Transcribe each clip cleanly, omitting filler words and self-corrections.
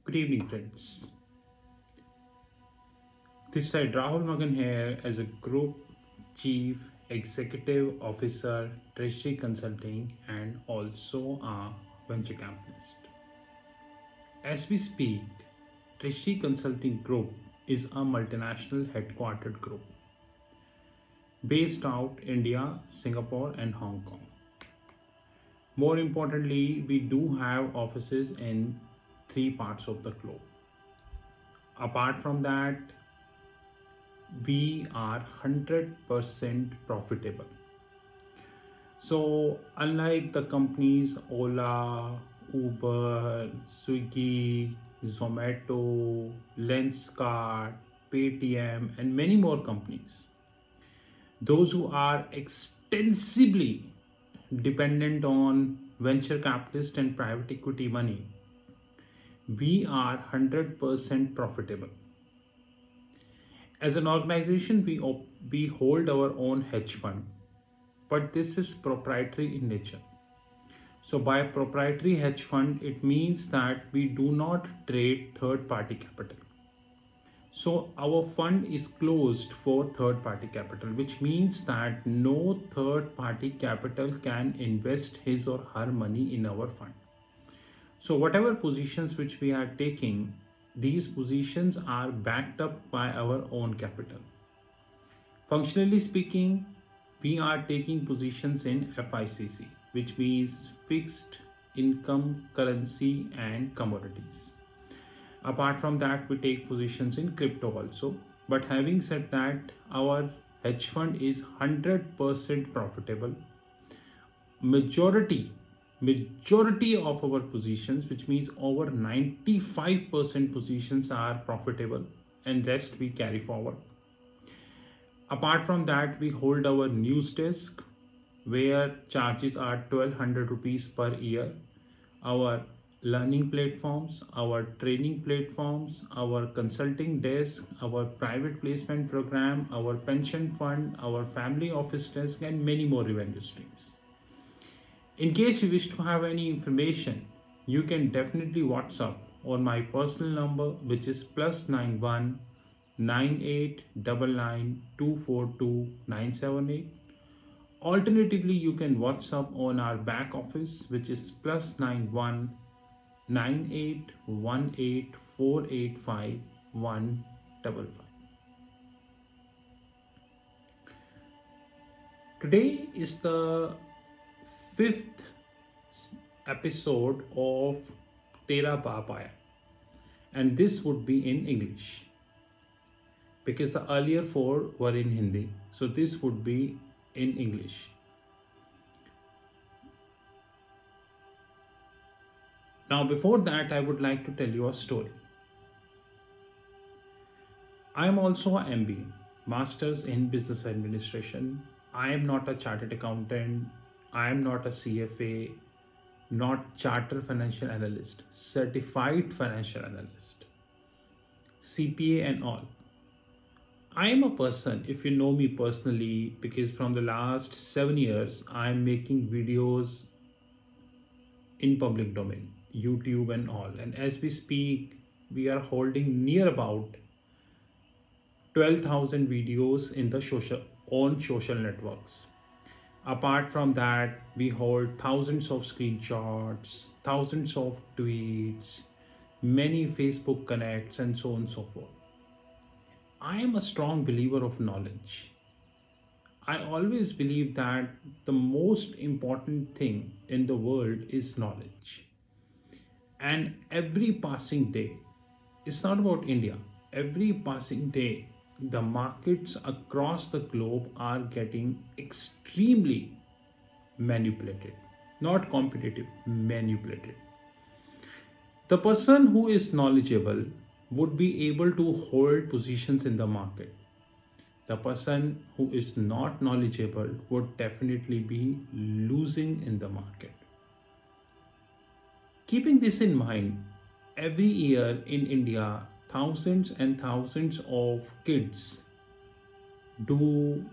Good evening, friends. This side Rahul Magan here as a Group Chief Executive Officer, Treasury Consulting, and also a venture capitalist. As we speak, Treasury Consulting Group is a multinational headquartered group based out India, Singapore, and Hong Kong. More importantly, we do have offices in three parts of the globe. Apart from that, we are 100% profitable. So, unlike the companies Ola, Uber, Swiggy, Zomato, Lenskart, Paytm, and many more companies, those who are extensively dependent on venture capitalist and private equity money, we are 100% profitable. As an organization, we hold our own hedge fund, but this is proprietary in nature. So, by proprietary hedge fund, it means that we do not trade third party capital. So, our fund is closed for third party capital, which means that no third party capital can invest his or her money in our fund. So, whatever positions which we are taking, these positions are backed up by our own capital. Functionally speaking, we are taking positions in FICC, which means fixed income, currency, and commodities. Apart from that, we take positions in crypto also. But having said that, our hedge fund is 100% profitable. Majority of our positions, which means over 95% positions are profitable, and rest we carry forward. Apart from that, we hold our news desk where charges are 1200 rupees per year. Our learning platforms, our training platforms, our consulting desk, our private placement program, our pension fund, our family office desk, and many more revenue streams. In case you wish to have any information, you can definitely WhatsApp on my personal number, which is +91 9899242978. Alternatively, you can WhatsApp on our back office, which is +91 9818485155. Today is the fifth episode of Tera Baap, Aaya, and this would be in English because the earlier four were in Hindi, so this would be in English. Now, before that, I would like to tell you a story. I am also a MBA, Masters in Business Administration. I am not a chartered accountant. I am not a CFA, not chartered financial analyst, certified financial analyst, CPA and all. I am a person, if you know me personally, because from the last 7 years, I am making videos in public domain, YouTube and all. And as we speak, we are holding near about 12,000 videos in the social networks. Apart from that, we hold thousands of screenshots, thousands of tweets, many Facebook connects, and so on and so forth. I am a strong believer of knowledge. I always believe that the most important thing in the world is knowledge. And every passing day, it's not about India, every passing day, the markets across the globe are getting extremely manipulated, not competitive, manipulated. The person who is knowledgeable would be able to hold positions in the market. The person who is not knowledgeable would definitely be losing in the market. Keeping this in mind, every year in India, thousands and thousands of kids do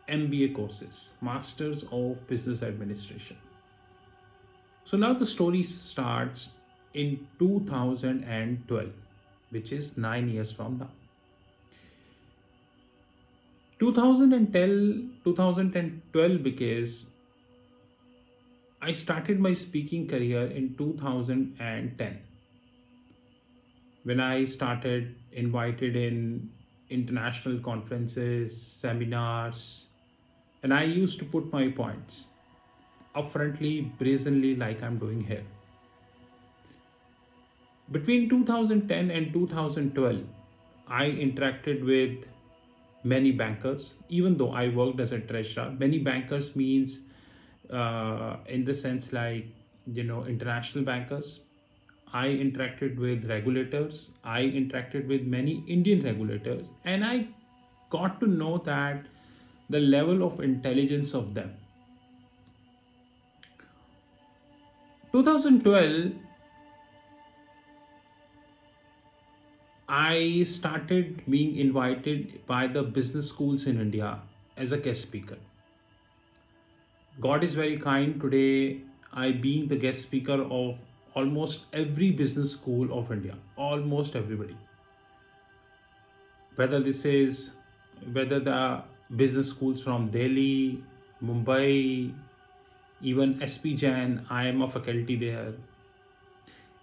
MBA courses, Masters of Business Administration. So now the story starts in 2012, which is 9 years from now. 2012 because I started my speaking career in 2010 when I started invited in international conferences, seminars, and I used to put my points upfrontly, brazenly, like I'm doing here. Between 2010 and 2012, I interacted with many bankers, even though I worked as a treasurer. Many bankers means, in the sense like, international bankers. I interacted with regulators. I interacted with many Indian regulators, and I got to know that the level of intelligence of them. 2012, I started being invited by the business schools in India as a guest speaker. God is very kind. Today, I being the guest speaker of almost every business school of India, almost everybody. Whether this is whether the business schools from Delhi, Mumbai, even SP Jain, I am a faculty there.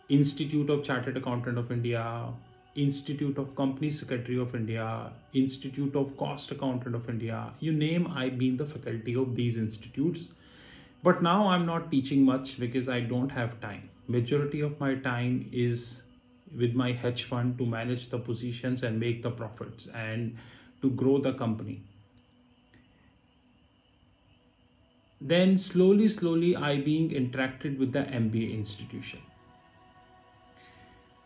Institute of Chartered Accountant of India, Institute of Company Secretary of India, Institute of Cost Accountant of India. You name, I've been the faculty of these institutes. But now I'm not teaching much because I don't have time. Majority of my time is with my hedge fund to manage the positions and make the profits and to grow the company. Then slowly, I being interacted with the MBA institution.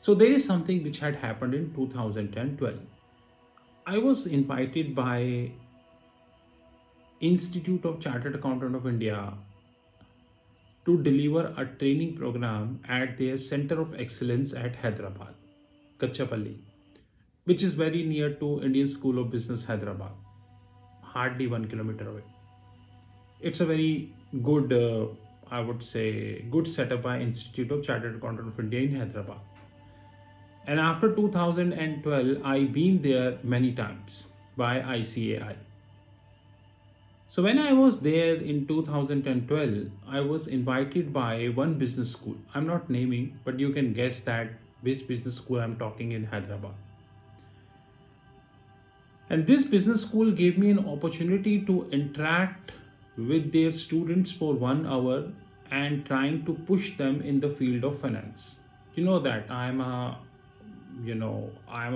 So there is something which had happened in 2012. I was invited by Institute of Chartered Accountant of India to deliver a training program at their Center of Excellence at Hyderabad, Kachapalli, which is very near to Indian School of Business, Hyderabad, hardly 1 kilometer away. It's a very good, I would say, good setup by Institute of Chartered Accountant of India in Hyderabad. And after 2012, I've been there many times by ICAI. So when I was there in 2012, I was invited by one business school. I'm not naming, but you can guess that which business school I'm talking in Hyderabad. And this business school gave me an opportunity to interact with their students for 1 hour and trying to push them in the field of finance. You know that I'm a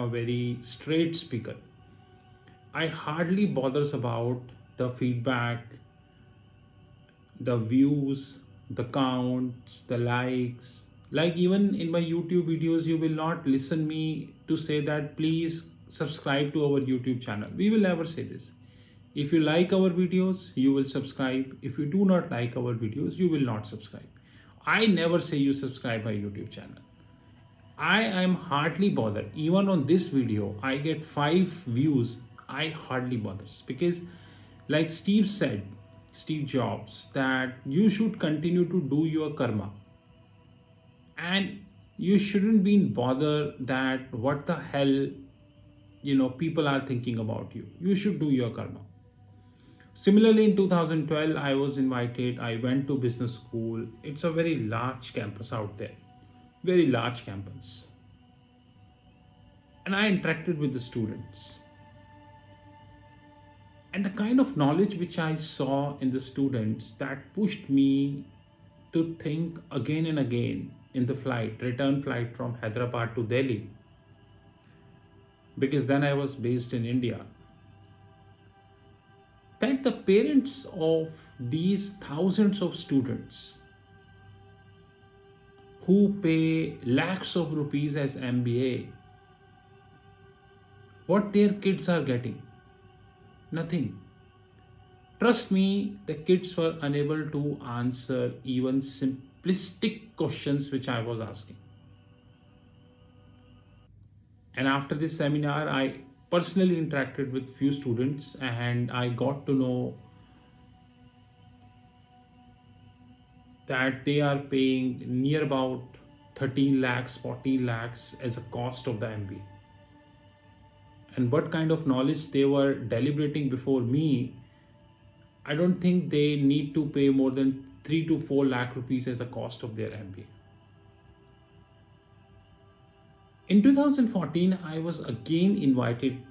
very straight speaker. I hardly bothers about the feedback, the views, the counts, the likes. Like even in my YouTube videos, you will not listen me to say that please subscribe to our YouTube channel. We will never say this. If you like our videos, you will subscribe. If you do not like our videos, you will not subscribe. I never say you subscribe my YouTube channel. I am hardly bothered. Even on this video, I get 5 views. I hardly bothers because, like Steve Jobs, that you should continue to do your karma, and you shouldn't be bothered that what the hell people are thinking about you. You should do your karma. Similarly, in 2012, I was invited. I went to business school. It's a very large campus out there, very large campus. And I interacted with the students. And the kind of knowledge which I saw in the students that pushed me to think again and again in the return flight from Hyderabad to Delhi, because then I was based in India, that the parents of these thousands of students who pay lakhs of rupees as MBA, what their kids are getting? Nothing. Trust me, the kids were unable to answer even simplistic questions which I was asking. And after this seminar, I personally interacted with few students and I got to know that they are paying near about 13 lakhs, 14 lakhs as a cost of the MBA. And what kind of knowledge they were deliberating before me, I don't think they need to pay more than 3 to 4 lakh rupees as a cost of their MBA. In 2014, I was again invited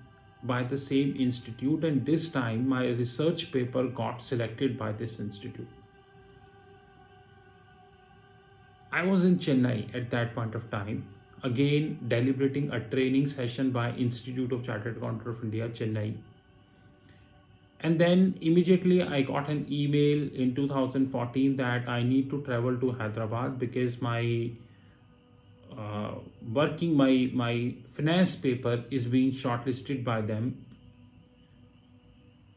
by the same institute, and this time my research paper got selected by this institute. I was in Chennai at that point of time, again deliberating a training session by Institute of Chartered Accountant of India, Chennai. And then immediately I got an email in 2014 that I need to travel to Hyderabad because my my finance paper is being shortlisted by them,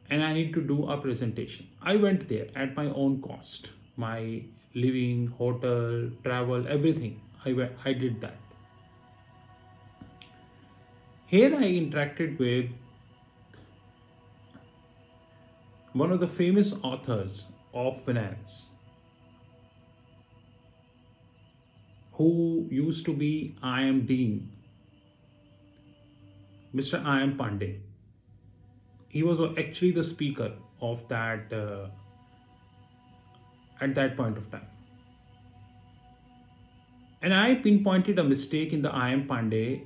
and I need to do a presentation. I went there at my own cost, my living, hotel, travel, everything. I did that. Here I interacted with one of the famous authors of finance who used to be IM Dean, Mr. IM Pandey. He was actually the speaker of that at that point of time. And I pinpointed a mistake in the IM Pandey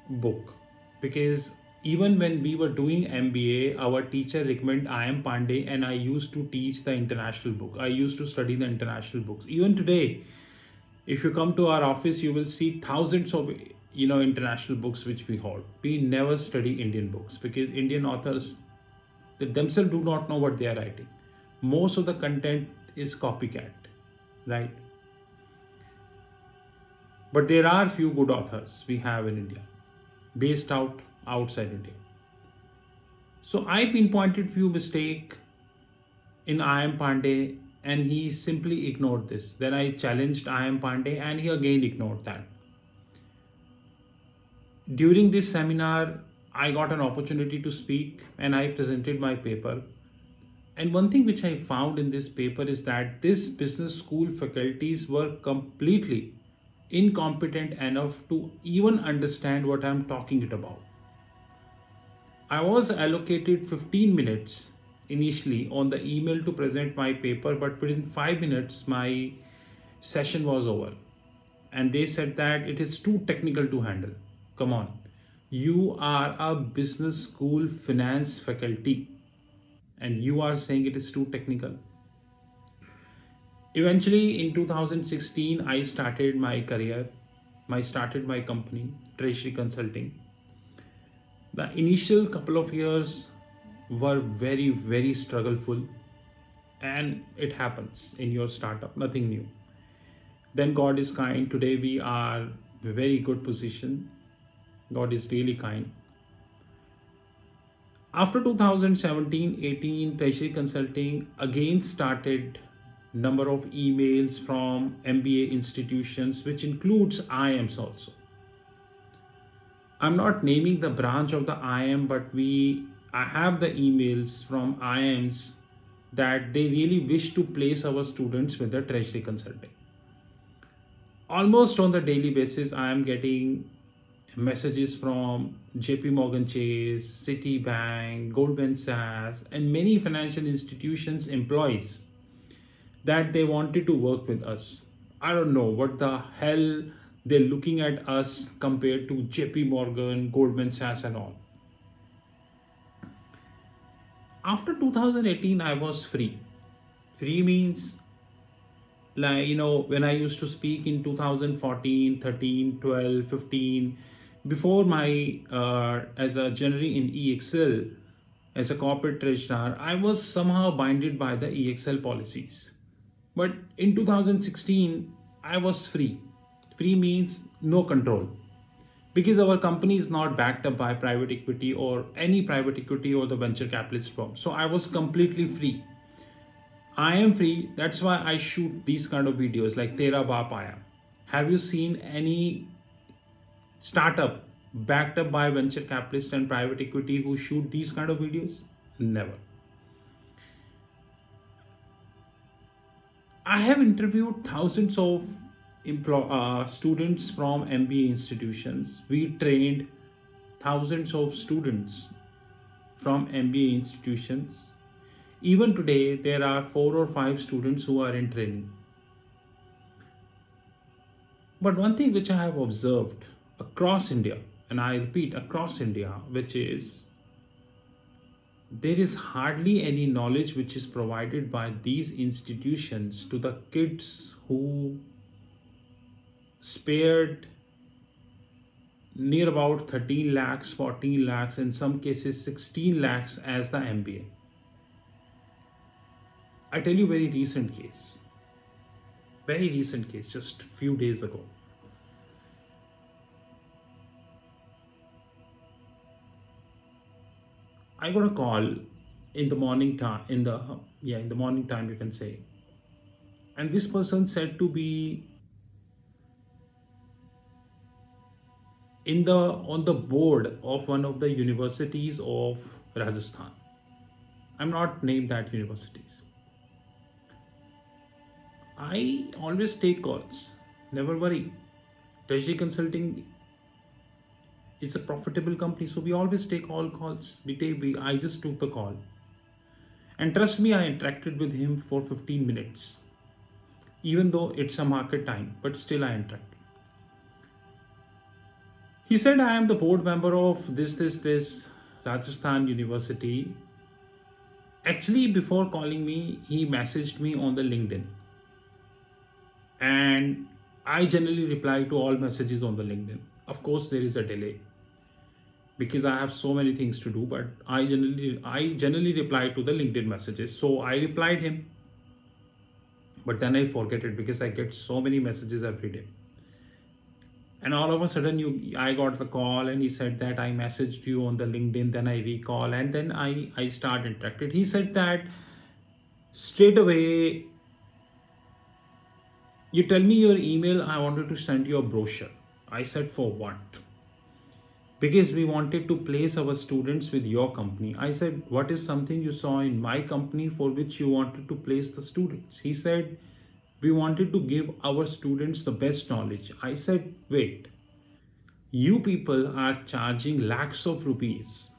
book because even when we were doing MBA, our teacher recommended IM Pandey, and I used to teach the international book. I used to study the international books. Even today, if you come to our office, you will see thousands of international books which we hold. We never study Indian books because Indian authors themselves do not know what they are writing. Most of the content is copycat, right? But there are few good authors we have in India, based outside India. So I pinpointed few mistake in IM Pandey, and he simply ignored this. Then I challenged IM Pandey, and he again ignored that. During this seminar, I got an opportunity to speak, and I presented my paper. And one thing which I found in this paper is that this business school faculties were completely incompetent enough to even understand what I'm talking it about. I was allocated 15 minutes initially on the email to present my paper, but within 5 minutes my session was over. And they said that it is too technical to handle. Come on. You are a business school finance faculty and you are saying it is too technical. Eventually in 2016, I started my career. I started my company, Treasury Consulting. The initial couple of years were very, very struggleful, and it happens in your startup, nothing new. Then God is kind. Today we are in a very good position. God is really kind. After 2017-18, Treasury Consulting again started number of emails from MBA institutions, which includes IIMs also. I'm not naming the branch of the IIM, but I have the emails from IIMs that they really wish to place our students with the Treasury Consulting. Almost on the daily basis, I am getting messages from JP Morgan Chase, Citibank, Goldman Sachs, and many financial institutions employees that they wanted to work with us. I don't know what the hell they're looking at us compared to JP Morgan, Goldman Sachs and all. After 2018, I was free. Free means when I used to speak in 2014, 13, 12, 15, before my as a generally in EXL, as a corporate treasurer, I was somehow binded by the EXL policies. But in 2016, I was free. Free means no control. Because our company is not backed up by private equity or any private equity or the venture capitalist firm. So I was completely free. I am free. That's why I shoot these kind of videos like Tera, Baap, Aaya. Have you seen any startup backed up by venture capitalists and private equity who shoot these kind of videos? Never. I have interviewed thousands of students from MBA institutions. We trained thousands of students from MBA institutions. Even today, there are 4 or 5 students who are in training. But one thing which I have observed across India, and I repeat across India, which is there is hardly any knowledge which is provided by these institutions to the kids who spared near about 13 lakhs, 14 lakhs, in some cases 16 lakhs as the MBA. I tell you very recent case, just few days ago. I got a call in the morning time, in the morning time you can say, and this person said to be in the on the board of one of the universities of Rajasthan. I'm not named that universities. I always take calls. Never worry. Treasury Consulting is a profitable company, so we always take all calls. I just took the call, and trust me, I interacted with him for 15 minutes, even though it's a market time, but still I interacted. He said, I am the board member of this Rajasthan University. Actually, before calling me, he messaged me on the LinkedIn. And I generally reply to all messages on the LinkedIn. Of course, there is a delay because I have so many things to do, but I generally reply to the LinkedIn messages. So I replied him, but then I forget it because I get so many messages every day. And all of a sudden, I got the call, and he said that I messaged you on the LinkedIn. Then I recall, and then I start interacted. He said that straight away, you tell me your email. I wanted to send you a brochure. I said, for what? Because we wanted to place our students with your company. I said, what is something you saw in my company for which you wanted to place the students? He said, we wanted to give our students the best knowledge. I said, wait, you people are charging lakhs of rupees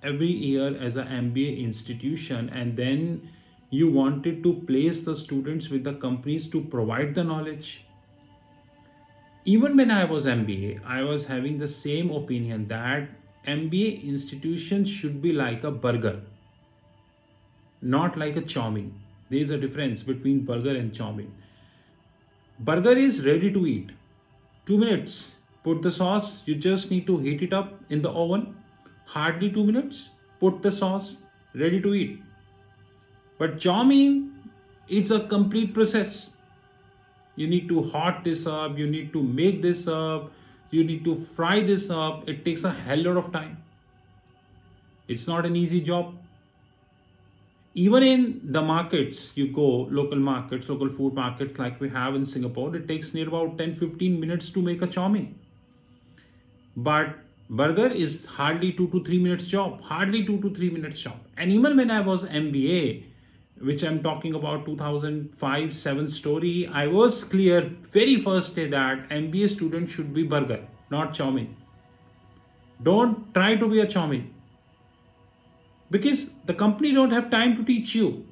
every year as an MBA institution, and then you wanted to place the students with the companies to provide the knowledge. Even when I was MBA, I was having the same opinion that MBA institutions should be like a burger, not like a chow mein. There is a difference between burger and chow mein. Burger is ready to eat. 2 minutes. Put the sauce. You just need to heat it up in the oven. Hardly 2 minutes. Put the sauce. Ready to eat. But chow mein, it's a complete process. You need to hot this up. You need to make this up. You need to fry this up. It takes a hell lot of time. It's not an easy job. Even in the markets, you go, local markets, local food markets like we have in Singapore, it takes near about 10-15 minutes to make a chow mein. But burger is hardly 2 to 3 minutes job, hardly 2 to 3 minutes job. And even when I was MBA, which I'm talking about 2005-7 story, I was clear very first day that MBA student should be burger, not chow mein. Don't try to be a chow mein, because the company don't have time to teach you.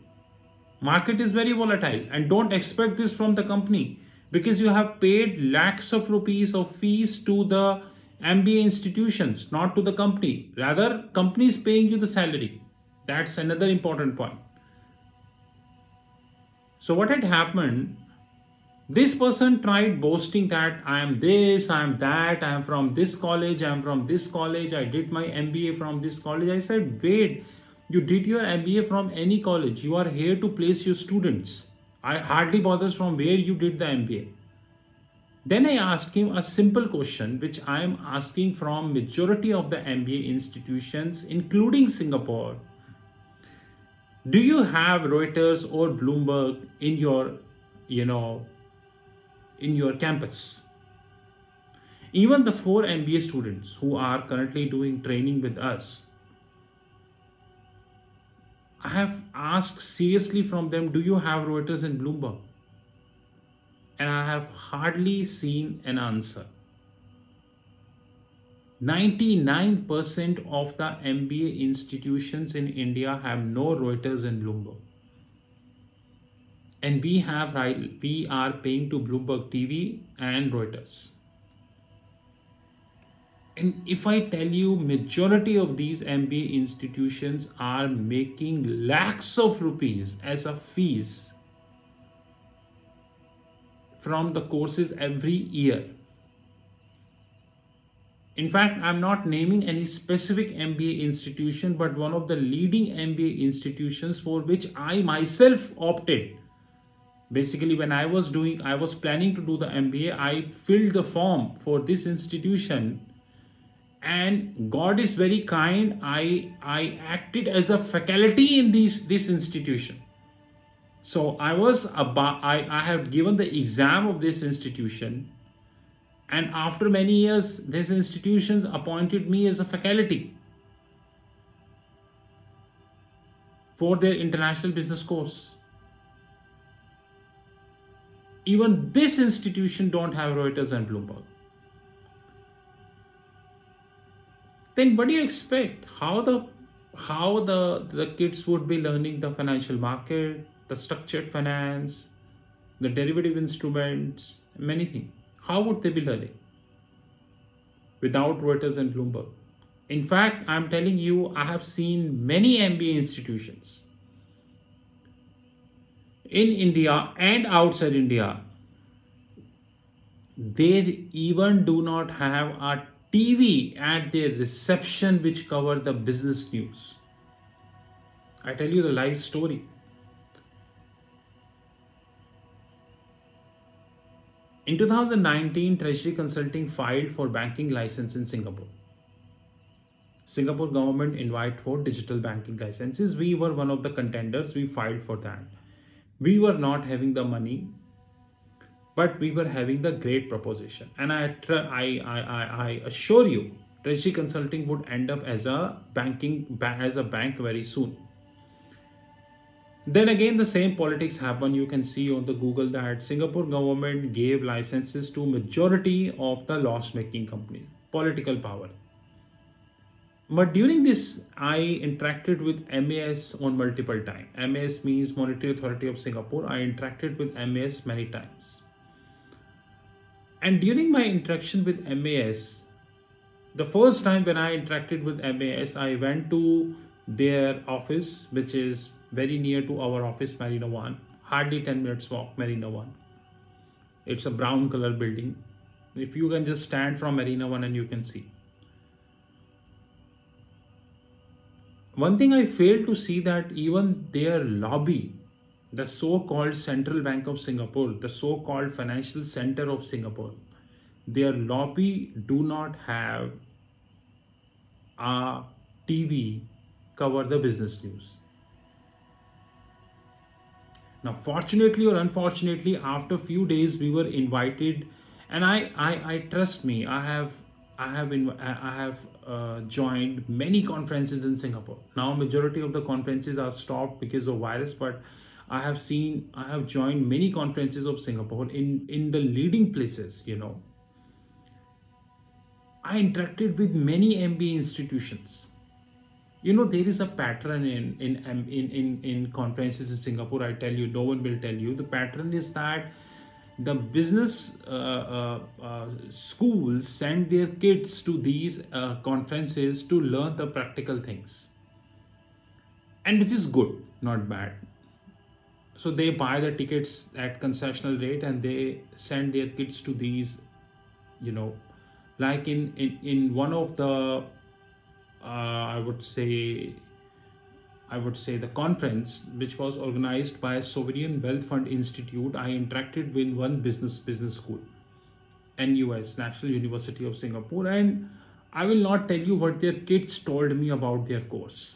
Market is very volatile, and don't expect this from the company, because you have paid lakhs of rupees of fees to the MBA institutions, not to the company. Rather, company is paying you the salary. That's another important point. So what had happened, this person tried boasting that I am this, I am that, I am from this college, I am from this college, I did my MBA from this college. I said, wait, you did your MBA from any college. You are here to place your students. I hardly bothers from where you did the MBA. Then I asked him a simple question, which I am asking from majority of the MBA institutions, including Singapore. Do you have Reuters or Bloomberg in you know, in your campus? Even the 4 MBA students who are currently doing training with us, I have asked seriously from them, do you have Reuters and Bloomberg? and I have hardly seen an answer. 99% of the MBA institutions in India have no Reuters and Bloomberg. And we are paying to Bloomberg TV and Reuters. And if I tell you, majority of these MBA institutions are making lakhs of rupees as a fees from the courses every year. In fact, I'm not naming any specific MBA institution, but one of the leading MBA institutions for which I myself opted. Basically, when I was planning to do the MBA, I filled the form for this institution, and God is very kind. I acted as a faculty in this institution. So I have given the exam of this institution, and after many years, this institutions appointed me as a faculty for their international business course. Even this institution don't have Reuters and Bloomberg. Then what do you expect? How the kids would be learning the financial market, the structured finance, the derivative instruments, many things? How would they be learning without Reuters and Bloomberg? In fact, I'm telling you, I have seen many MBA institutions in India and outside India. They even do not have a TV at their reception which cover the business news. I tell you the life story. In 2019, Treasury Consulting filed for banking license in Singapore. Singapore government invited for digital banking licenses. We were one of the contenders. We filed for that. We were not having the money, but we were having the great proposition. And I assure you, Treasury Consulting would end up as a as a bank very soon. Then again, the same politics happen. You can see on the Google that Singapore government gave licenses to majority of the loss-making company. Political power. But during this, I interacted with MAS on multiple times. MAS means Monetary Authority of Singapore. I interacted with MAS many times. And during my interaction with MAS, the first time when I interacted with MAS, I went to their office, which is very near to our office, Marina One, hardly 10 minutes walk, Marina One. It's a brown color building. If you can just stand from Marina One and you can see. One thing I failed to see that even their lobby, the so-called Central Bank of Singapore, the so-called financial center of Singapore, their lobby do not have a TV cover the business news. Now, fortunately or unfortunately, after a few days, we were invited, and I trust me, I have joined many conferences in Singapore. Now, majority of the conferences are stopped because of virus, but I have joined many conferences of Singapore in the leading places. I interacted with many MBA institutions. There is a pattern in conferences in Singapore. I tell you, no one will tell you. The pattern is that the business schools send their kids to these conferences to learn the practical things, and which is good, not bad. So they buy the tickets at concessional rate and they send their kids to these, you know, like in one of the I would say the conference which was organized by Sovereign Wealth Fund Institute. I interacted with one business school, NUS, National University of Singapore, and I will not tell you what their kids told me about their course.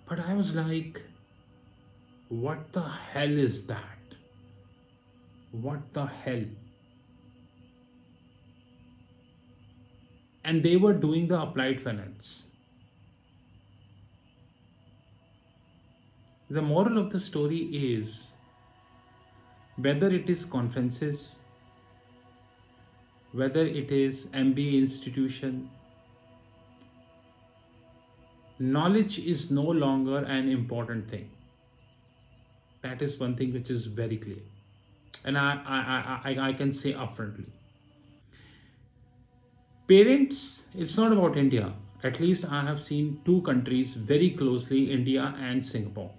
But I was like, what the hell is that? What the hell? And they were doing the applied finance. The moral of the story is Whether it is conferences, whether it is MBA institution, knowledge is no longer an important thing. That is one thing which is very clear. And I can say upfrontly. Parents, it's not about India. At least I have seen two countries very closely, India and Singapore.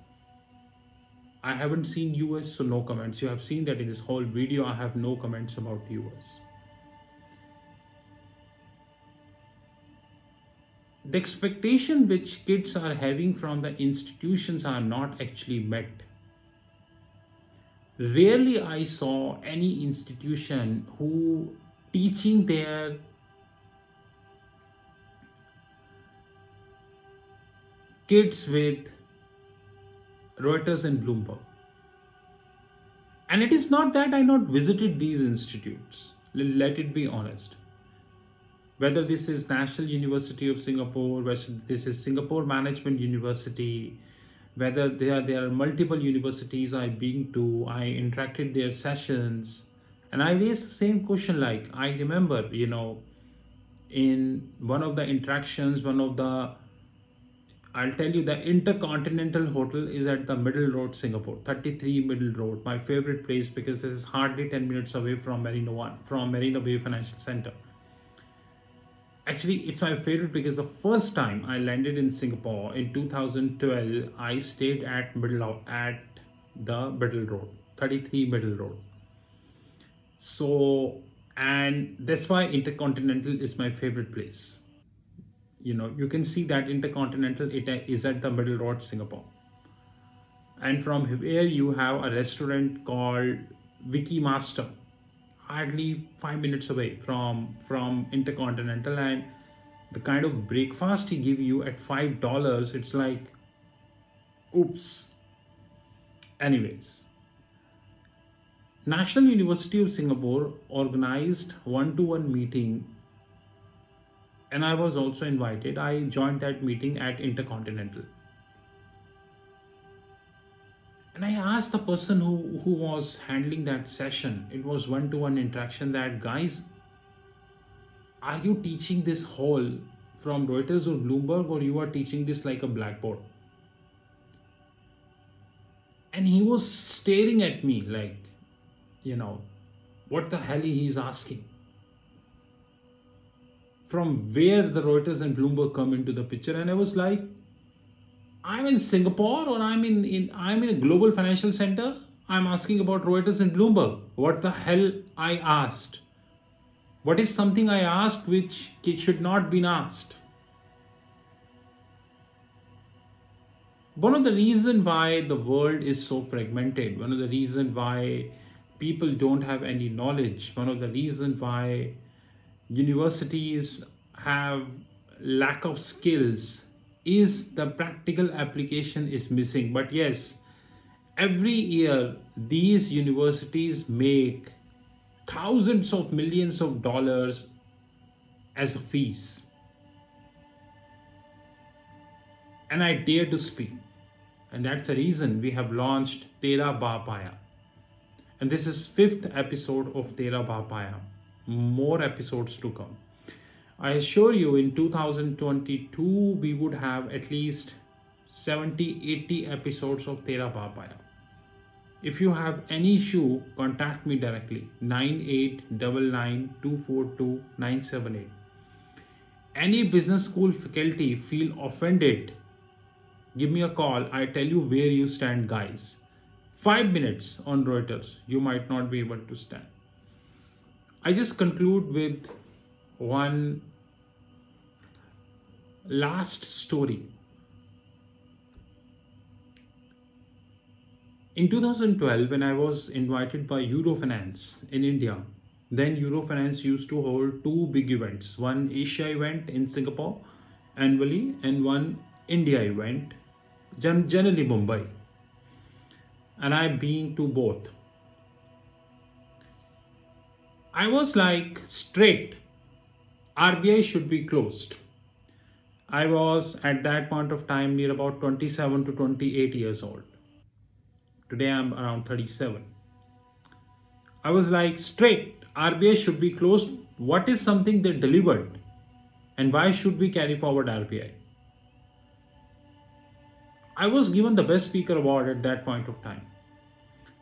I haven't seen US, so no comments. You have seen that in this whole video, I have no comments about US. The expectation which kids are having from the institutions are not actually met. Rarely I saw any institution who teaching their kids with Reuters and Bloomberg. And it is not that I not visited these institutes. Let it be honest. Whether this is National University of Singapore, whether this is Singapore Management University, whether there are multiple universities I've been to, I interacted their sessions, and I raised the same question. Like I remember, in one of the interactions, I'll tell you, the Intercontinental Hotel is at the Middle Road, Singapore, 33 Middle Road, my favorite place because this is hardly 10 minutes away from Marina One, from Marina Bay Financial Center. Actually, it's my favorite because the first time I landed in Singapore in 2012, I stayed at the Middle Road, 33 Middle Road. So, and that's why Intercontinental is my favorite place. You can see that Intercontinental it is at the Middle Road, Singapore. And from here you have a restaurant called Wiki Master, hardly 5 minutes away from Intercontinental, and the kind of breakfast he give you at $5, it's like, oops. Anyways, National University of Singapore organized one-to-one meeting, and I was also invited. I joined that meeting at Intercontinental. And I asked the person who was handling that session, it was one-to-one interaction, that guys, are you teaching this whole from Reuters or Bloomberg, or you are teaching this like a blackboard? And he was staring at me like, what the hell he's asking? From where the Reuters and Bloomberg come into the picture? And I was like, I'm in Singapore, or I'm in a global financial center. I'm asking about Reuters and Bloomberg. What the hell I asked? What is something I asked which should not been asked? One of the reasons why the world is so fragmented, one of the reasons why people don't have any knowledge, one of the reasons why universities have lack of skills is the practical application is missing. But yes, every year these universities make thousands of millions of dollars as a fees. And I dare to speak. And that's the reason we have launched Tera, Baap, Aaya. And this is 5th episode of Tera, Baap, Aaya. More episodes to come. I assure you, in 2022, we would have at least 70-80 episodes of Tera, Baap, Aaya. If you have any issue, contact me directly, 9899242978. Any business school faculty feel offended, give me a call. I tell you where you stand, guys. 5 minutes on Reuters, you might not be able to stand. I just conclude with one last story. In 2012, when I was invited by Eurofinance in India, then Eurofinance used to hold two big events, one Asia event in Singapore annually and one India event, generally Mumbai. And I've been to both. I was like, straight, RBI should be closed. I was at that point of time near about 27 to 28 years old. Today I'm around 37. I was like, straight, RBI should be closed. What is something they delivered? And why should we carry forward RBI? I was given the best speaker award at that point of time.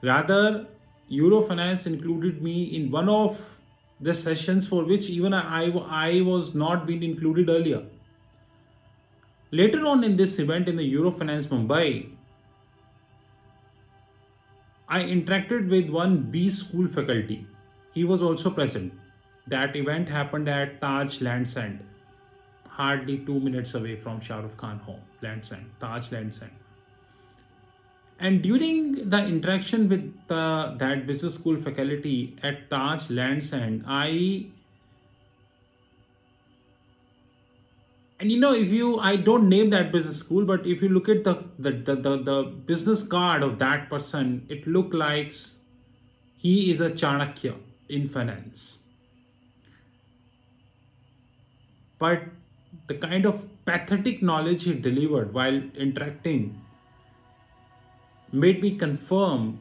Rather, Eurofinance included me in one of the sessions for which even I was not being included earlier. Later on in this event in the Eurofinance Mumbai, I interacted with one B school faculty. He was also present. That event happened at Taj Lands End, hardly 2 minutes away from Shah Rukh Khan home, Lands End, Taj Lands End. And during the interaction with that business school faculty at Taj Lands End, if you, I don't name that business school, but if you look at the business card of that person, it looked like he is a Chanakya in finance. But the kind of pathetic knowledge he delivered while interacting made me confirm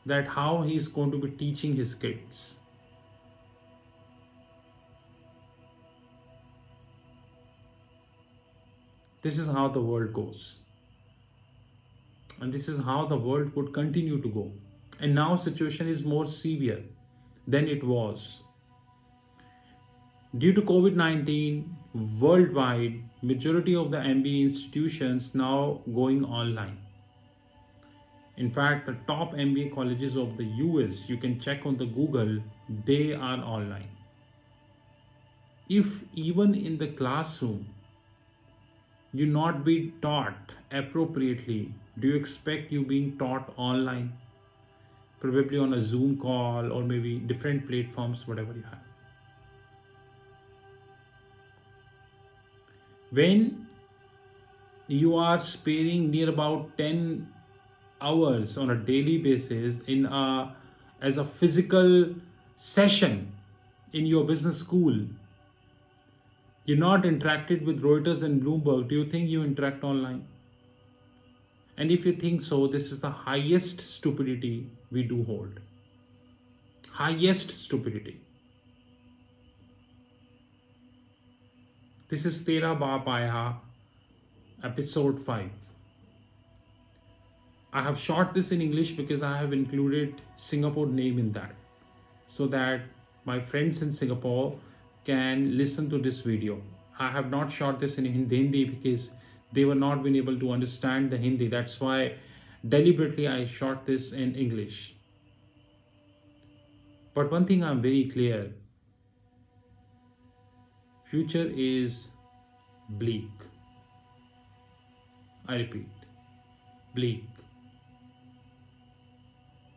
that how he's going to be teaching his kids. This is how the world goes. And this is how the world would continue to go. And now situation is more severe than it was. Due to COVID-19, worldwide, majority of the MBA institutions now going online. In fact, the top MBA colleges of the US, you can check on the Google, they are online. If even in the classroom you not be taught appropriately, do you expect you being taught online? Probably on a Zoom call or maybe different platforms, whatever you have. When you are sparing near about 10 hours on a daily basis in a as a physical session in your business school, you're not interacted with Reuters and Bloomberg, do you think you interact online? And if you think so, this is the highest stupidity we do hold. Highest stupidity. This is Tera Baap Aaya, episode 5. I have shot this in English because I have included Singapore name in that, so that my friends in Singapore can listen to this video. I have not shot this in Hindi because they were not been able to understand the Hindi. That's why deliberately I shot this in English. But one thing I'm very clear, future is bleak. I repeat, bleak.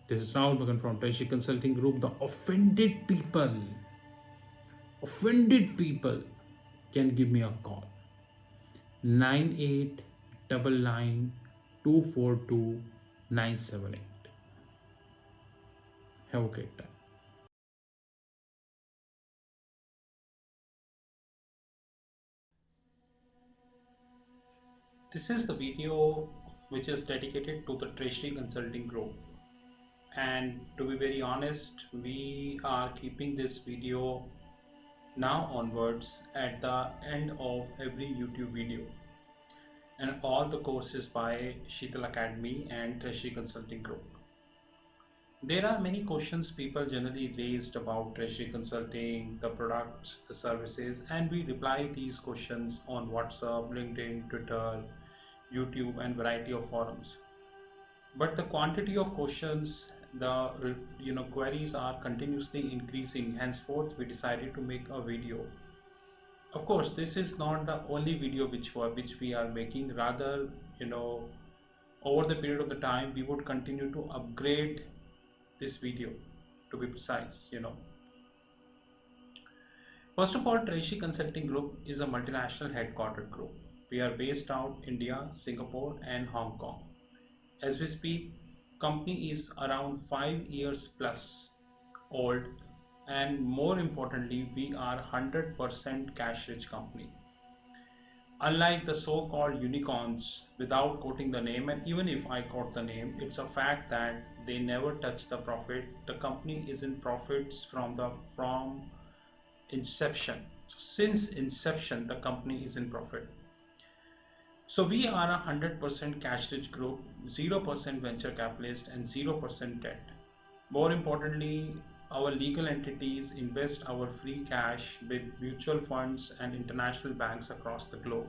This is Rahul Bhagan from Treasury Consulting Group. The offended people can give me a call. 9899242978. Have a great time. This is the video which is dedicated to the Treasury Consulting Group. And to be very honest, we are keeping this video now onwards at the end of every YouTube video. And all the courses by Sheetal Academy and Treasury Consulting Group. There are many questions people generally raised about Treasury Consulting, the products, the services, and we reply these questions on WhatsApp, LinkedIn, Twitter, YouTube, and variety of forums. But the quantity of questions, the queries are continuously increasing. Henceforth, we decided to make a video. Of course, this is not the only video which we are making. Rather, over the period of the time, we would continue to upgrade this video, to be precise. First of all, Treasury Consulting Group is a multinational headquartered group. We are based out India, Singapore, and Hong Kong. As we speak, company is around 5 years plus old, and more importantly, we are 100% cash rich company. Unlike the so-called unicorns, without quoting the name, and even if I quote the name, it's a fact that they never touch the profit. The company is in profits from inception. So since inception, the company is in profit. So we are a 100% cash rich group, 0% venture capitalist, and 0% debt. More importantly, our legal entities invest our free cash with mutual funds and international banks across the globe.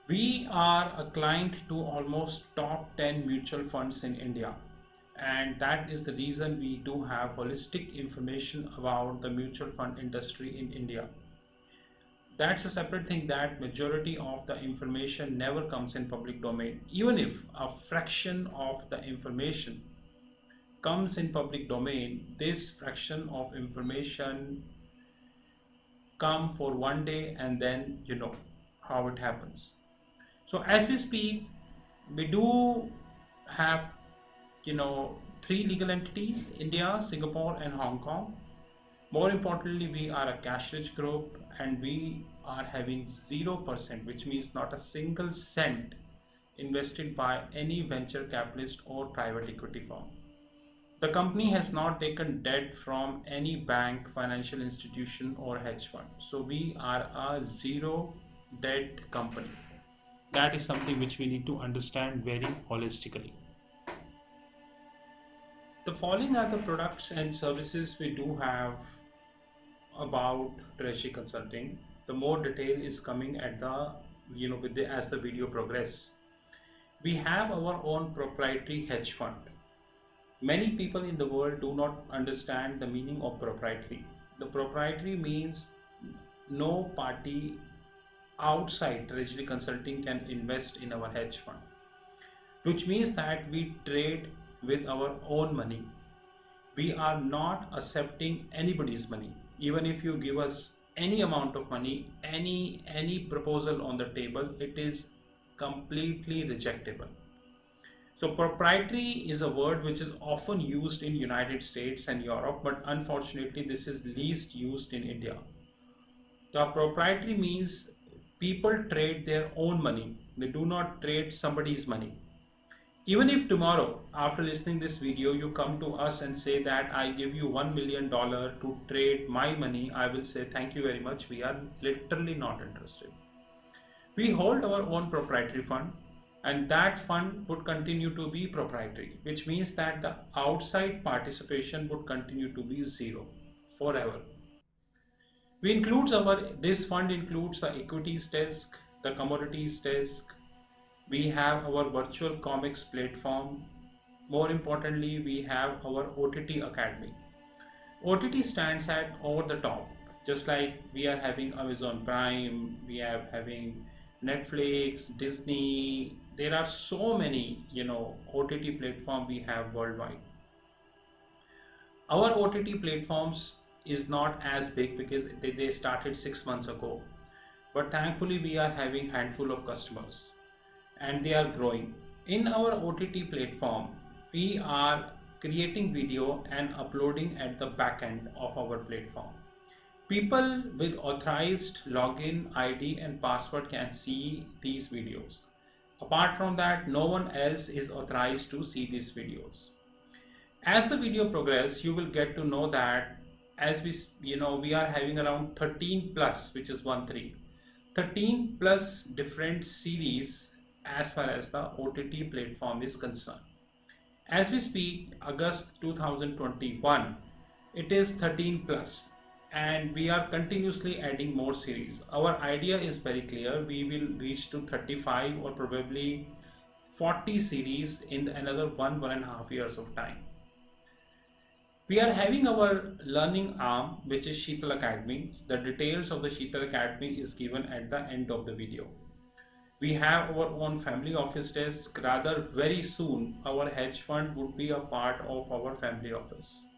We are a client to almost top 10 mutual funds in India. And that is the reason we do have holistic information about the mutual fund industry in India. That's a separate thing, that majority of the information never comes in public domain. Even if a fraction of the information comes in public domain, this fraction of information come for one day and then you know how it happens. So as we speak, we do have three legal entities: India, Singapore, and Hong Kong. More importantly, we are a cash rich group and we are having 0%, which means not a single cent invested by any venture capitalist or private equity firm. The company has not taken debt from any bank, financial institution, or hedge fund. So we are a zero debt company. That is something which we need to understand very holistically. The following are the products and services we do have about treasury consulting. The more detail is coming at the as the video progress. We have our own proprietary hedge fund. Many people in the world do not understand the meaning of proprietary. The proprietary means no party outside treasury consulting can invest in our hedge fund, which means that we trade with our own money. We are not accepting anybody's money. Even if you give us any amount of money, any proposal on the table, it is completely rejectable. So proprietary is a word which is often used in United States and Europe, but unfortunately this is least used in India. The proprietary means people trade their own money. They do not trade somebody's money. Even if tomorrow, after listening this video, you come to us and say that I give you $1 million to trade my money, I will say thank you very much. We are literally not interested. We hold our own proprietary fund, and that fund would continue to be proprietary, which means that the outside participation would continue to be zero forever. This fund includes the equities desk, the commodities desk. We have our virtual comics platform. More importantly, we have our OTT Academy. OTT stands at over the top, just like we are having Amazon Prime, we are having Netflix, Disney. There are so many, OTT platform we have worldwide. Our OTT platforms is not as big because they started 6 months ago, but thankfully we are having handful of customers and they are growing. In our OTT platform, we are creating video and uploading at the back end of our platform. People with authorized login ID and password can see these videos. Apart from that, no one else is authorized to see these videos. As the video progresses, you will get to know that as we are having around 13 plus, which is 13 plus different series as far as the OTT platform is concerned. As we speak, August 2021, it is 13 plus and we are continuously adding more series. Our idea is very clear. We will reach to 35 or probably 40 series in another 1.5 years of time. We are having our learning arm, which is Sheetal Academy. The details of the Sheetal Academy is given at the end of the video. We have our own family office desk. Rather, very soon, our hedge fund would be a part of our family office.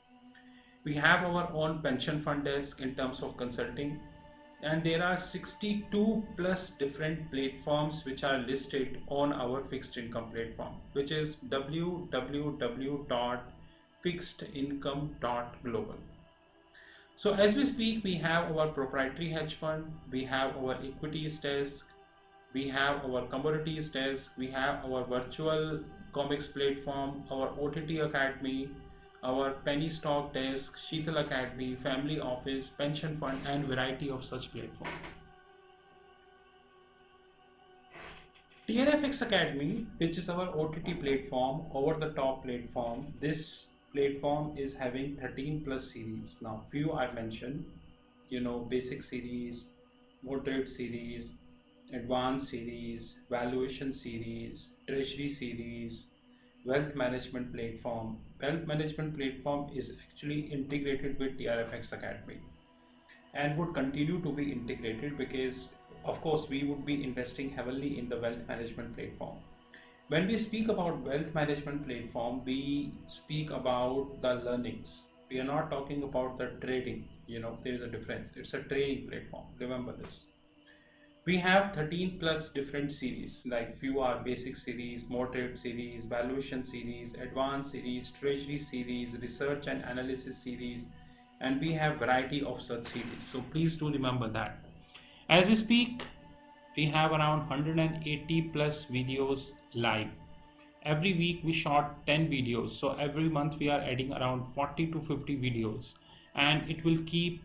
We have our own pension fund desk in terms of consulting. And there are 62 plus different platforms which are listed on our fixed income platform, which is www.fixedincome.global. So as we speak, we have our proprietary hedge fund, we have our equities desk, we have our commodities desk, we have our virtual comics platform, our OTT academy, our penny stock desk, Sheetal Academy, family office, pension fund, and variety of such platforms. TRFX Academy, which is our OTT platform, over the top platform. This platform is having 13 plus series. Now, few I mentioned, basic series, moderate series, advanced series, valuation series, treasury series, wealth management platform. Wealth management platform is actually integrated with TRFX Academy and would continue to be integrated because of course we would be investing heavily in the wealth management platform. When we speak about wealth management platform, we speak about the learnings. We are not talking about the trading. There is a difference. It's a trading platform, remember this. We have 13 plus different series, like few are basic series, moderate series, valuation series, advanced series, treasury series, research and analysis series, and we have variety of such series. So please do remember that. As we speak, we have around 180 plus videos live. Every week we shot 10 videos, so every month we are adding around 40 to 50 videos, and it will keep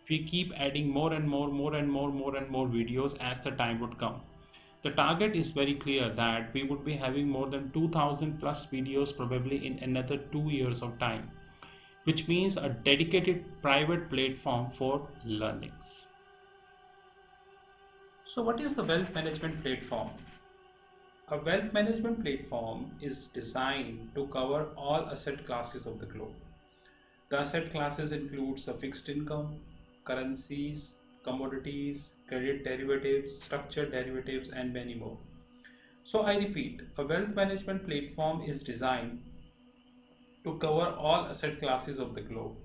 we keep adding more and more videos as the time would come. The target is very clear that we would be having more than 2000 plus videos probably in another 2 years of time, which means a dedicated private platform for learnings. So what is the wealth management platform? A wealth management platform is designed to cover all asset classes of the globe. The asset classes includes the fixed income, currencies, commodities, credit derivatives, structured derivatives, and many more. So I repeat, a wealth management platform is designed to cover all asset classes of the globe.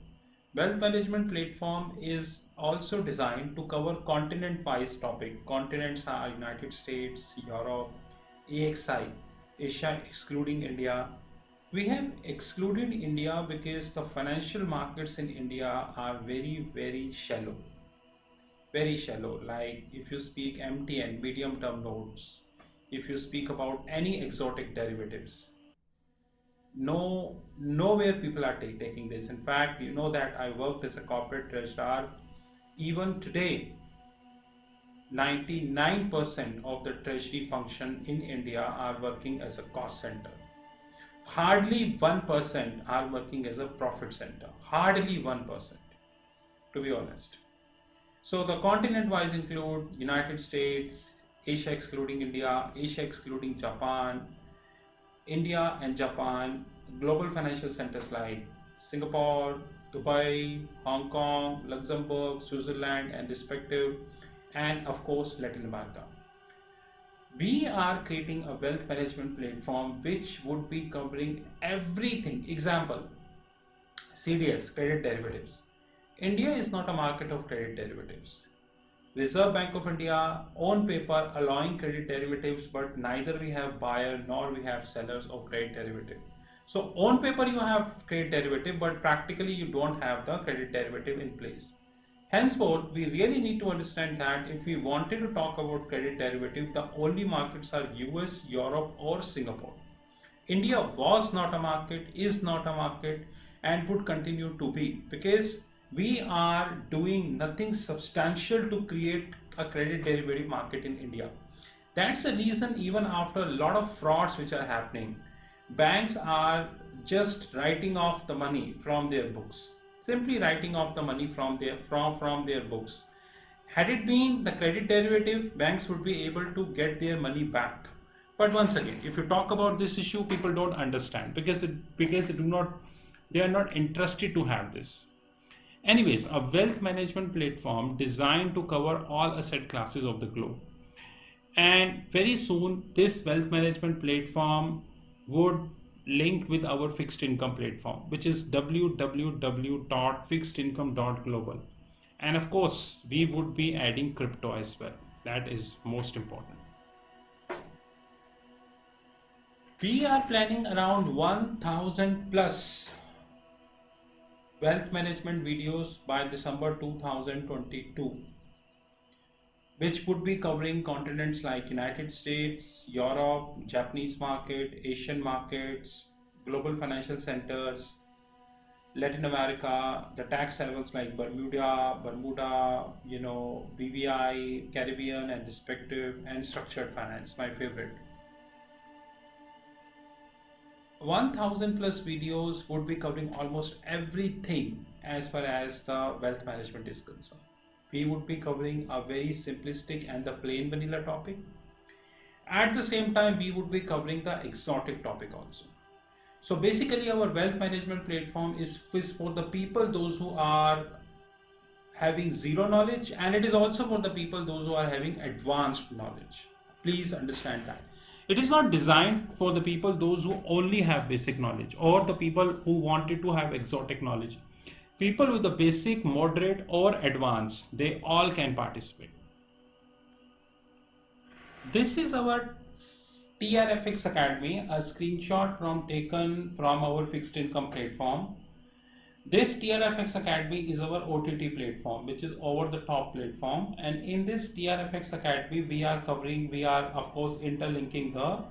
Wealth management platform is also designed to cover continent-wise topic. Continents are United States, Europe, AXI, Asia excluding India. We have excluded India because the financial markets in India are very, very shallow. Very shallow. Like if you speak MTN, medium term notes, if you speak about any exotic derivatives, nowhere people are taking this. In fact, you know that I worked as a corporate treasurer. Even today, 99% of the treasury function in India are working as a cost center. Hardly 1% are working as a profit center. Hardly 1%, to be honest. So the continent wise include United States, Asia excluding India, Asia excluding Japan, India and Japan, global financial centers like Singapore, Dubai, Hong Kong, Luxembourg, Switzerland, and respective, and of course Latin America. We are creating a wealth management platform which would be covering everything. Example, CDS, credit derivatives. India is not a market of credit derivatives. Reserve Bank of India on paper allowing credit derivatives, but neither we have buyer nor we have sellers of credit derivative. So on paper you have credit derivative, but practically you don't have the credit derivative in place. Henceforth, we really need to understand that if we wanted to talk about credit derivative, the only markets are US, Europe, or Singapore. India was not a market, is not a market, and would continue to be because we are doing nothing substantial to create a credit derivative market in India. That's the reason, even after a lot of frauds which are happening, banks are just writing off the money from their books. Simply writing off the money from their books. Had it been the credit derivative, banks would be able to get their money back. But once again, if you talk about this issue, people don't understand because they are not interested to have this. Anyways, a wealth management platform designed to cover all asset classes of the globe. And very soon, this wealth management platform would link with our fixed income platform, which is www.fixedincome.global. And of course, we would be adding crypto as well. That is most important. We are planning around 1000 plus wealth management videos by December 2022, which would be covering continents like United States, Europe, Japanese market, Asian markets, global financial centers, Latin America, the tax havens like Bermuda, BVI, Caribbean, and respective, and structured finance, my favorite. 1000 plus videos would be covering almost everything as far as the wealth management is concerned. We would be covering a very simplistic and the plain vanilla topic. At the same time, we would be covering the exotic topic also. So basically, our wealth management platform is for the people those who are having zero knowledge, and it is also for the people those who are having advanced knowledge. Please understand that. It is not designed for the people those who only have basic knowledge or the people who wanted to have exotic knowledge. People with the basic, moderate, or advanced, they all can participate. This is our TRFX Academy, a screenshot from taken from our fixed income platform. This TRFX Academy is our OTT platform, which is over the top platform. And in this TRFX Academy, we are of course interlinking the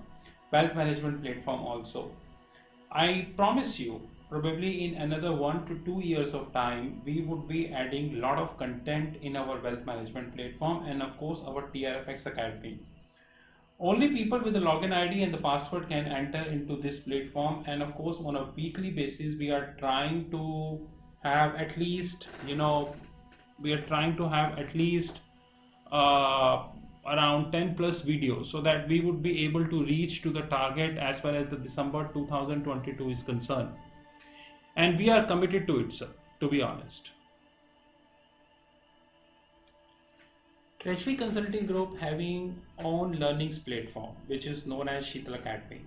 wealth management platform also. I promise you, probably in another 1 to 2 years of time, we would be adding a lot of content in our wealth management platform and of course our TRFX Academy. Only people with the login ID and the password can enter into this platform, and of course on a weekly basis we are trying to have at least around 10 plus videos so that we would be able to reach to the target as far as the December 2022 is concerned, and we are committed to it, sir, to be honest. Treasury Consulting Group having own learnings platform which is known as Sheetal Academy.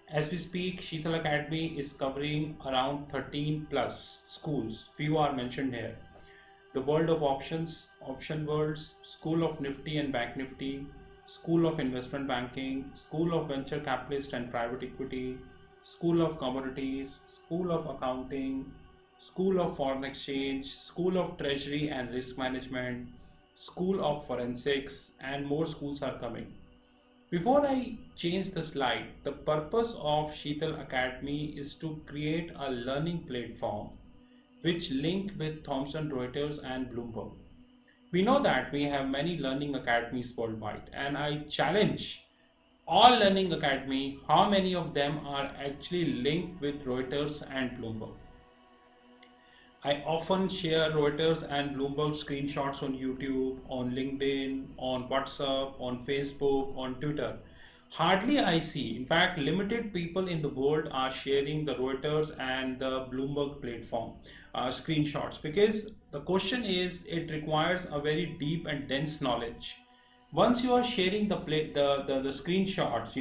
As we speak, Sheetal Academy is covering around 13 plus schools. Few are mentioned here. The World of Options, Option Worlds, School of Nifty and Bank Nifty, School of Investment Banking, School of Venture Capitalist and Private Equity, School of Commodities, School of Accounting, School of Foreign Exchange, School of Treasury and Risk Management, School of Forensics, and more schools are coming. Before I change the slide, the purpose of Sheetal Academy is to create a learning platform which link with Thomson Reuters and Bloomberg. We know that we have many learning academies worldwide, and I challenge all learning academy how many of them are actually linked with Reuters and Bloomberg. I often share Reuters and Bloomberg screenshots on YouTube, on LinkedIn, on WhatsApp, on Facebook, on Twitter. Hardly I see, in fact, limited people in the world are sharing the Reuters and the Bloomberg platform screenshots, because the question is it requires a very deep and dense knowledge. Once you are sharing the screenshots,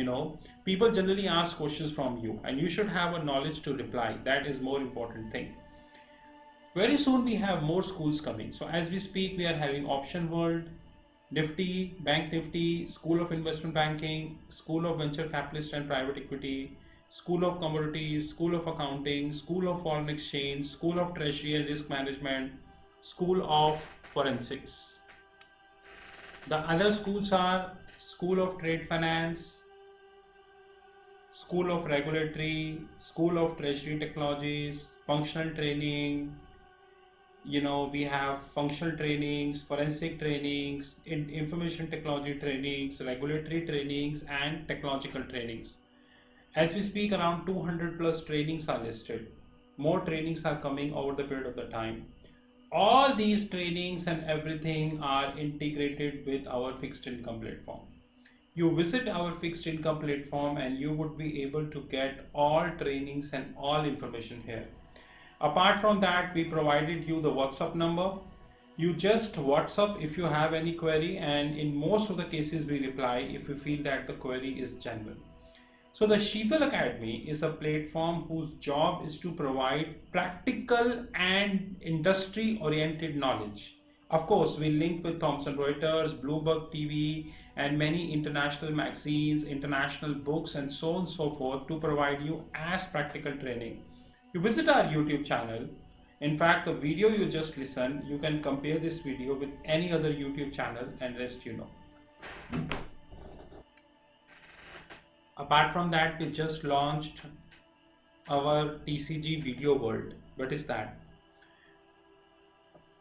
people generally ask questions from you, and you should have a knowledge to reply. That is more important thing. Very soon we have more schools coming. So as we speak, we are having Option World, Nifty, Bank Nifty, School of Investment Banking, School of Venture Capitalist and Private Equity, School of Commodities, School of Accounting, School of Foreign Exchange, School of Treasury and Risk Management, School of Forensics. The other schools are School of Trade Finance, School of Regulatory, School of Treasury Technologies, Functional Training. We have functional trainings, forensic trainings, information technology trainings, regulatory trainings, and technological trainings. As we speak, around 200 plus trainings are listed. More trainings are coming over the period of the time. All these trainings and everything are integrated with our fixed income platform. You visit our fixed income platform and you would be able to get all trainings and all information here. Apart from that, we provided you the WhatsApp number. You just WhatsApp if you have any query, and in most of the cases we reply if we feel that the query is genuine. So the Sheetal Academy is a platform whose job is to provide practical and industry oriented knowledge. Of course, we link with Thomson Reuters, Bloomberg TV, and many international magazines, international books, and so on and so forth to provide you as practical training. You visit our YouTube channel, In fact, the video you just listen, you can compare this video with any other YouTube channel and rest you know. Apart from that, we just launched our TCG Video World. What is that?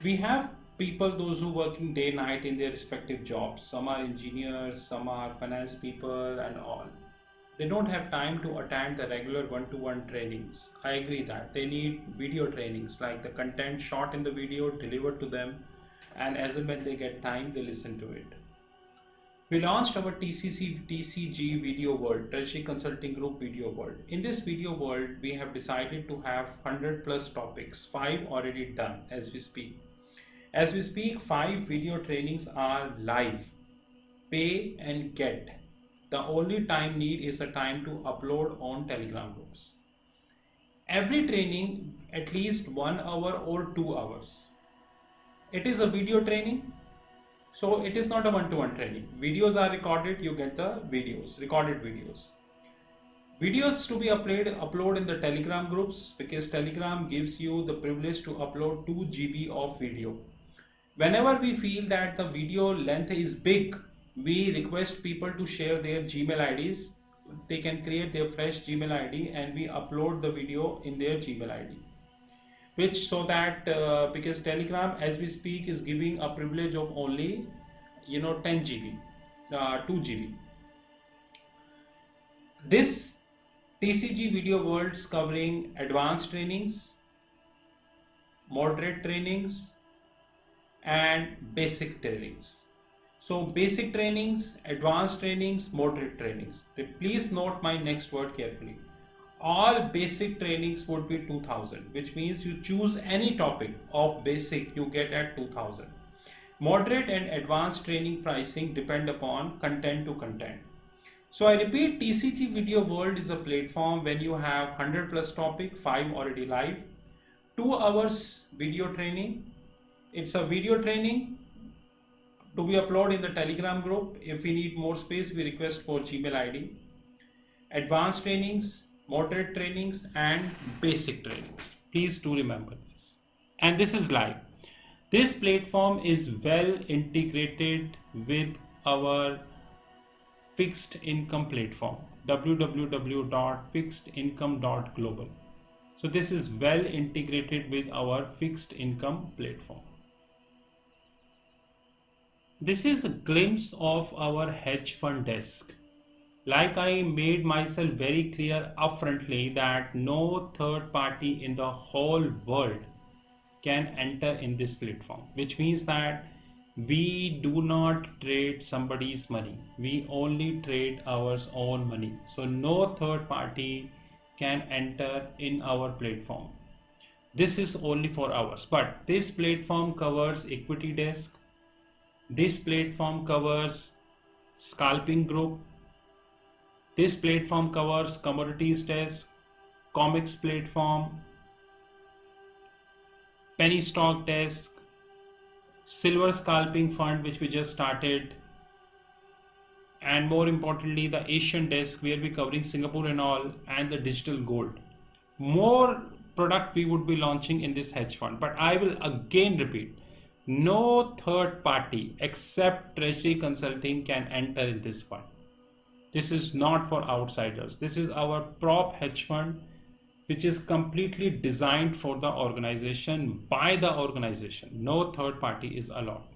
We have people, those who working day night in their respective jobs. Some are engineers, some are finance people and all. They don't have time to attend the regular one-to-one trainings. I agree that they need video trainings, like the content shot in the video delivered to them, and as and when they get time, they listen to it. We launched our TCG Video World, Treasury Consulting Group Video World. In this video world, we have decided to have 100 plus topics, 5 already done as we speak. As we speak, 5 video trainings are live, pay and get. The only time need is the time to upload on Telegram groups. Every training at least 1 hour or 2 hours. It is a video training, so it is not a one-to-one training. Videos are recorded, you get the videos, recorded videos. Videos to be upload in the Telegram groups, because Telegram gives you the privilege to upload 2 GB of video. Whenever we feel that the video length is big, we request people to share their Gmail IDs. They can create their fresh Gmail ID and we upload the video in their Gmail ID. Which so that because Telegram as we speak is giving a privilege of only 10 GB, 2 GB. This TCG Video Worlds covering advanced trainings, moderate trainings, and basic trainings. So basic trainings, advanced trainings, moderate trainings. Please note my next word carefully. All basic trainings would be 2000, which means you choose any topic of basic, you get at 2000. Moderate and advanced training pricing depend upon content to content. So I repeat, TCG Video World is a platform when you have 100 plus topic, 5 already live, 2 hours video training. It's a video training to be uploaded in the Telegram group. If we need more space, we request for Gmail ID. Advanced trainings, moderate trainings, and basic trainings. Please do remember this. And this is live. This platform is well integrated with our fixed income platform, www.fixedincome.global. So this is well integrated with our fixed income platform. This is a glimpse of our hedge fund desk. Like I made myself very clear upfrontly that no third party in the whole world can enter in this platform, which means that we do not trade somebody's money. We only trade our own money. So no third party can enter in our platform. This is only for ours. But this platform covers equity desk. This platform covers scalping group. This platform covers commodities desk, comics platform, penny stock desk, silver scalping fund which we just started, and more importantly the Asian desk where we're covering Singapore and all, and the digital gold. More product we would be launching in this hedge fund, but I will again repeat, no third party except Treasury Consulting can enter in this fund. This is not for outsiders. This is our prop hedge fund, which is completely designed for the organization, by the organization. No third party is allowed.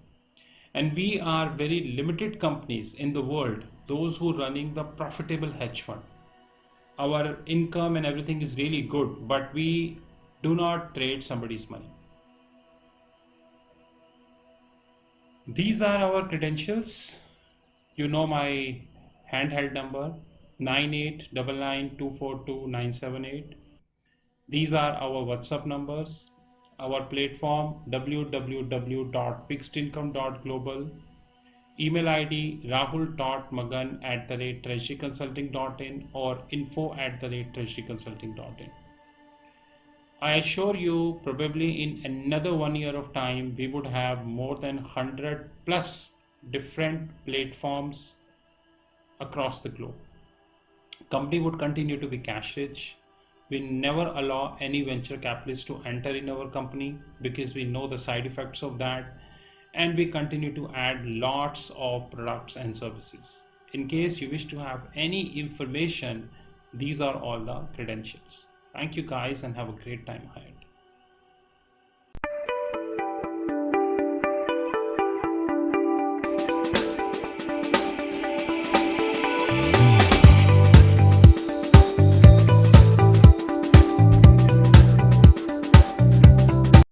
And we are very limited companies in the world, those who are running the profitable hedge fund. Our income and everything is really good, but we do not trade somebody's money. These are our credentials. You know my handheld number 9899242978. These are our WhatsApp numbers, our platform www.fixedincome.global, email ID rahul.magan@treasuryconsulting.in or info@treasuryconsulting.in. I assure you, probably in another 1 year of time, we would have more than 100 plus different platforms across the globe. Company would continue to be cash rich. We never allow any venture capitalist to enter in our company because we know the side effects of that, and we continue to add lots of products and services. In case you wish to have any information, these are all the credentials. Thank you guys and have a great time ahead.